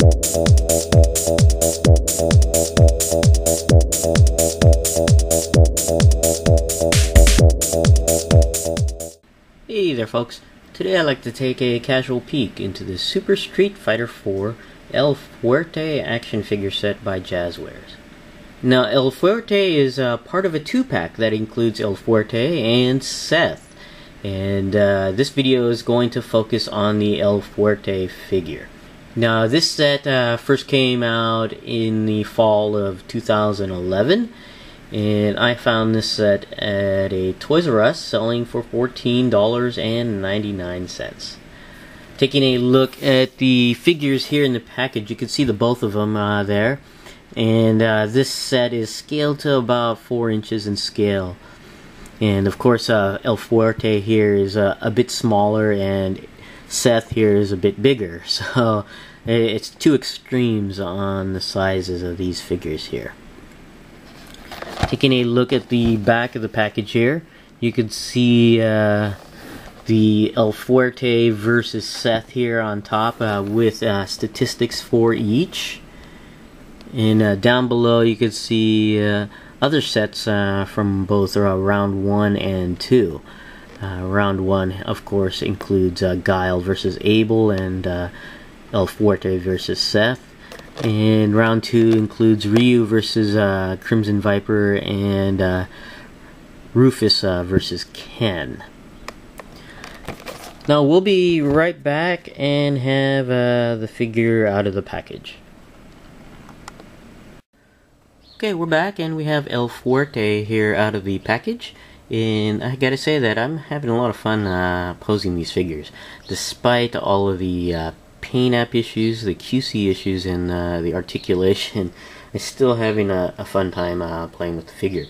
Hey there folks, today I'd like to take a casual peek into the Super Street Fighter 4 El Fuerte action figure set by Jazwares. Now El Fuerte is part of a 2-pack that includes El Fuerte and Seth, and this video is going to focus on the El Fuerte figure. Now this set first came out in the fall of 2011, and I found this set at a Toys R Us selling for $14.99. Taking a look at the figures here in the package, you can see the both of them there. And this set is scaled to about 4 inches in scale. And of course El Fuerte here is a bit smaller, and Seth here is a bit bigger. So it's two extremes on the sizes of these figures here. Taking a look at the back of the package here, you can see the El Fuerte versus Seth here on top with statistics for each. And down below you can see other sets from both round 1 and 2. Round 1 of course includes Guile versus Abel and El Fuerte versus Seth. And round 2 includes Ryu versus Crimson Viper and Rufus versus Ken. Now we'll be right back and have the figure out of the package. Okay, we're back and we have El Fuerte here out of the package. And I gotta say that I'm having a lot of fun posing these figures. Despite all of the paint app issues, the QC issues, and the articulation, I'm still having a fun time playing with the figure.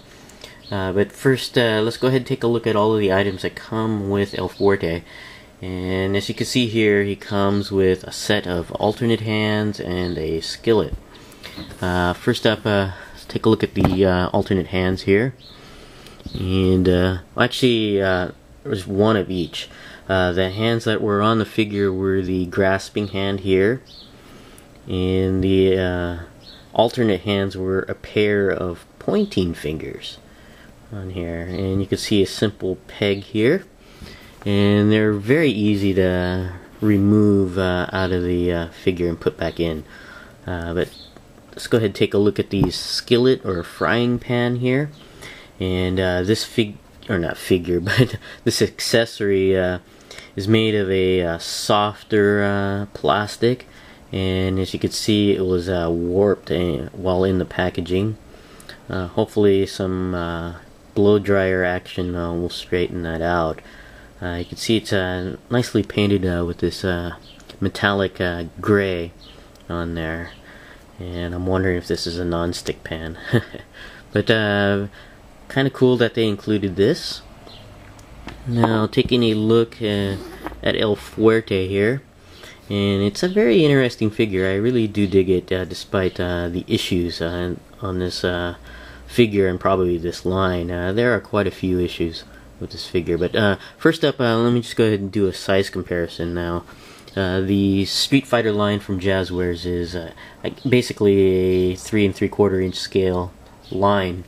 But first, let's go ahead and take a look at all of the items that come with El Fuerte. And as you can see here, he comes with a set of alternate hands and a skillet. First up, let's take a look at the alternate hands here. And actually, there's one of each. The hands that were on the figure were the grasping hand here, and the alternate hands were a pair of pointing fingers on here. And you can see a simple peg here, and they're very easy to remove out of the figure and put back in. But let's go ahead and take a look at the skillet or frying pan here. And this but this accessory is made of a softer plastic, and as you can see, it was warped while in the packaging. Hopefully some blow dryer action will straighten that out. You can see it's nicely painted with this metallic gray on there, and I'm wondering if this is a non-stick pan. But kind of cool that they included this. Now taking a look at El Fuerte here, and it's a very interesting figure. I really do dig it despite the issues on this figure and probably this line. There are quite a few issues with this figure, but first up, let me just go ahead and do a size comparison now. The Street Fighter line from Jazwares is basically a 3 3/4 inch scale line.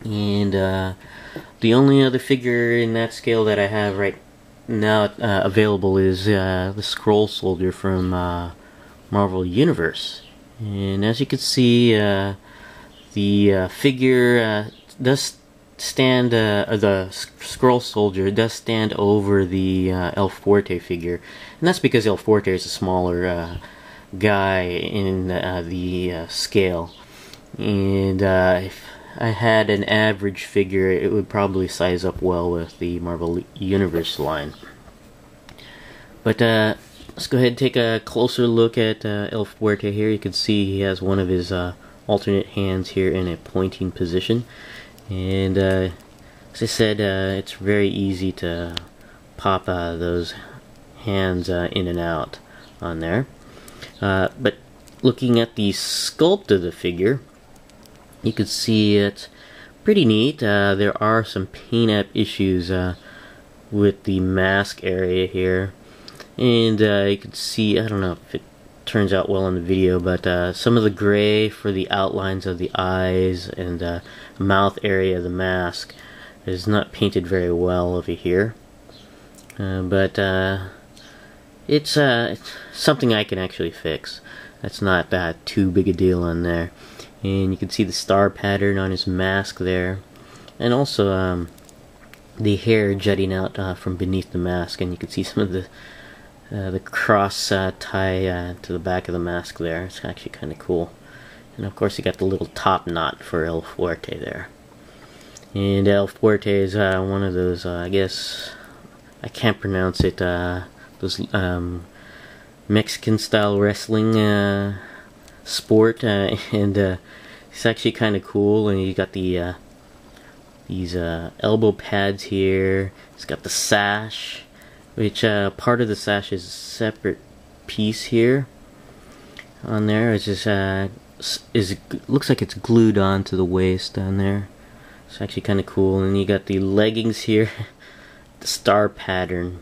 And the only other figure in that scale that I have right now available is the Scroll Soldier from Marvel Universe. And as you can see, the figure does stand, the Scroll Soldier does stand over the El Fuerte figure. And that's because El Fuerte is a smaller guy in the scale. And if I had an average figure, it would probably size up well with the Marvel Universe line. But let's go ahead and take a closer look at El Fuerte here. You can see he has one of his alternate hands here in a pointing position. And as I said, it's very easy to pop those hands in and out on there. But looking at the sculpt of the figure, you can see it's pretty neat. There are some paint app issues with the mask area here, and you can see, I don't know if it turns out well on the video, but some of the gray for the outlines of the eyes and mouth area of the mask is not painted very well over here. But it's something I can actually fix. That's not too big a deal on there. And you can see the star pattern on his mask there. And also the hair jutting out from beneath the mask, and you can see some of the cross tie to the back of the mask there. It's actually kind of cool. And of course you got the little top knot for El Fuerte there. And El Fuerte is one of those, I guess, I can't pronounce it, those Mexican style wrestling sport, and it's actually kind of cool. And you got the these elbow pads here. It's got the sash, which part of the sash is a separate piece here on there. It's just looks like it's glued onto the waist down there. It's actually kind of cool. And you got the leggings here, the star pattern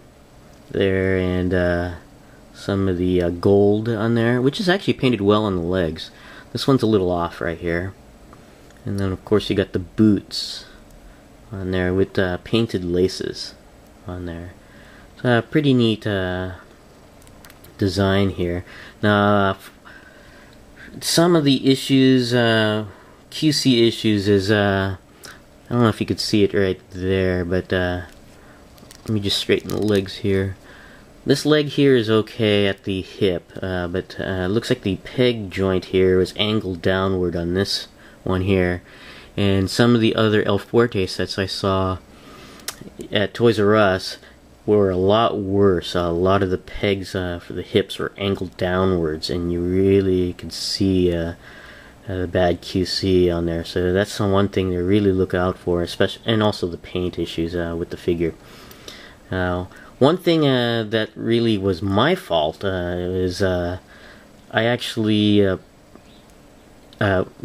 there, and some of the gold on there, which is actually painted well on the legs. This one's a little off right here. And then of course you got the boots on there with painted laces on there. So pretty neat design here. Now some of the issues, QC issues, is I don't know if you could see it right there, but let me just straighten the legs here. This leg here is okay at the hip, but looks like the peg joint here was angled downward on this one here. And some of the other El Fuerte sets I saw at Toys R Us were a lot worse. A lot of the pegs for the hips were angled downwards, and you really could see the bad QC on there. So that's the one thing to really look out for, especially, and also the paint issues with the figure. One thing that really was my fault is I actually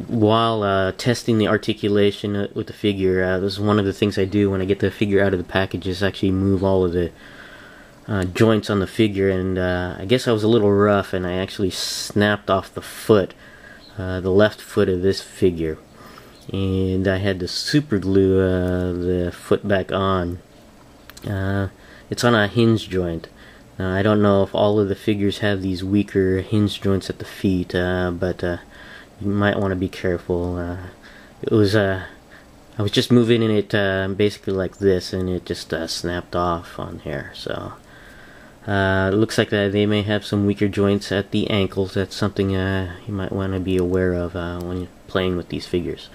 while testing the articulation with the figure, this is one of the things I do when I get the figure out of the package, is actually move all of the joints on the figure. And I guess I was a little rough, and I actually snapped off the foot, the left foot of this figure, and I had to super glue the foot back on. It's on a hinge joint. I don't know if all of the figures have these weaker hinge joints at the feet, but you might want to be careful. It was I was just moving it basically like this, and it just snapped off on here. So it looks like they may have some weaker joints at the ankles. That's something you might want to be aware of when you're playing with these figures.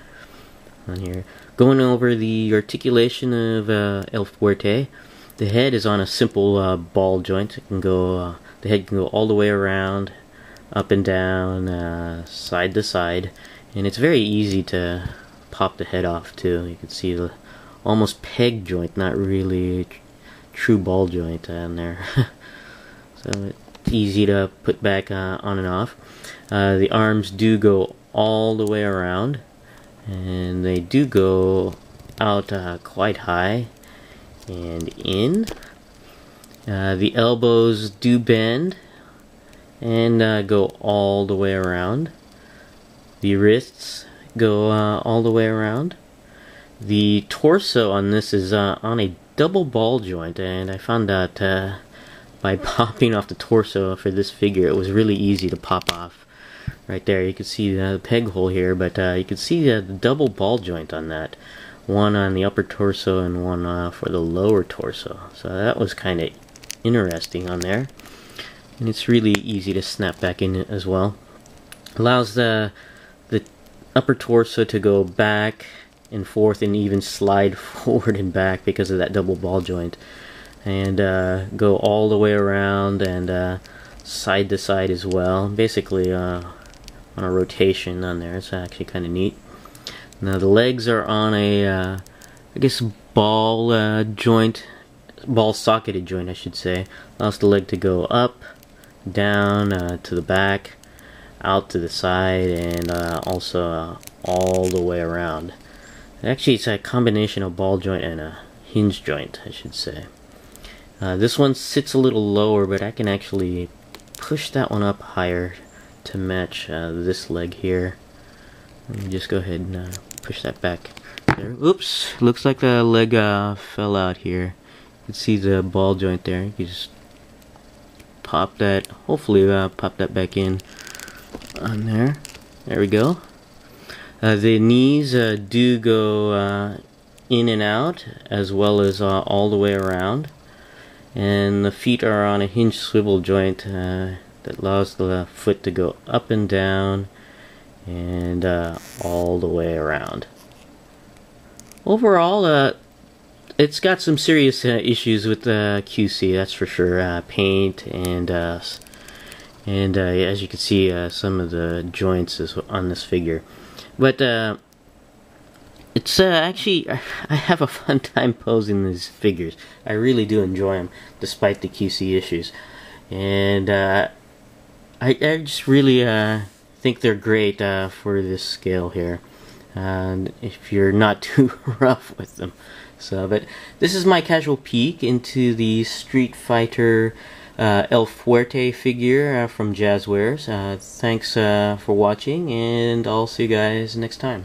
On here, going over the articulation of El Fuerte. The head is on a simple ball joint. It can go. The head can go all the way around, up and down, side to side, and it's very easy to pop the head off too. You can see the almost peg joint, not really true ball joint on there. So it's easy to put back on and off. The arms do go all the way around, and they do go out quite high and in. The elbows do bend and go all the way around. The wrists go all the way around. The torso on this is on a double ball joint, and I found out by popping off the torso for this figure, it was really easy to pop off. Right there, you can see the peg hole here, but you can see the double ball joint on that. One on the upper torso and one for the lower torso. So that was kind of interesting on there. And it's really easy to snap back in as well. Allows the upper torso to go back and forth and even slide forward and back because of that double ball joint. And go all the way around and side to side as well. Basically on a rotation on there. It's actually kind of neat. Now the legs are on a, I guess, ball joint, ball socketed joint, I should say. Allows the leg to go up, down, to the back, out to the side, and also all the way around. Actually, it's a combination of ball joint and a hinge joint, I should say. This one sits a little lower, but I can actually push that one up higher to match this leg here. Let me just go ahead and push that back there. Oops, looks like the leg fell out here. You can see the ball joint there. You just pop that, hopefully pop that back in on there. There we go. The knees do go in and out, as well as all the way around. And the feet are on a hinge swivel joint that allows the foot to go up and down and all the way around. Overall, it's got some serious issues with the QC, that's for sure. Paint and as you can see, some of the joints is on this figure. But it's actually, I have a fun time posing these figures. I really do enjoy them, despite the QC issues. And I just really think they're great for this scale here. If you're not too rough with them. So, but this is my casual peek into the Street Fighter El Fuerte figure from Jazwares. Thanks for watching, and I'll see you guys next time.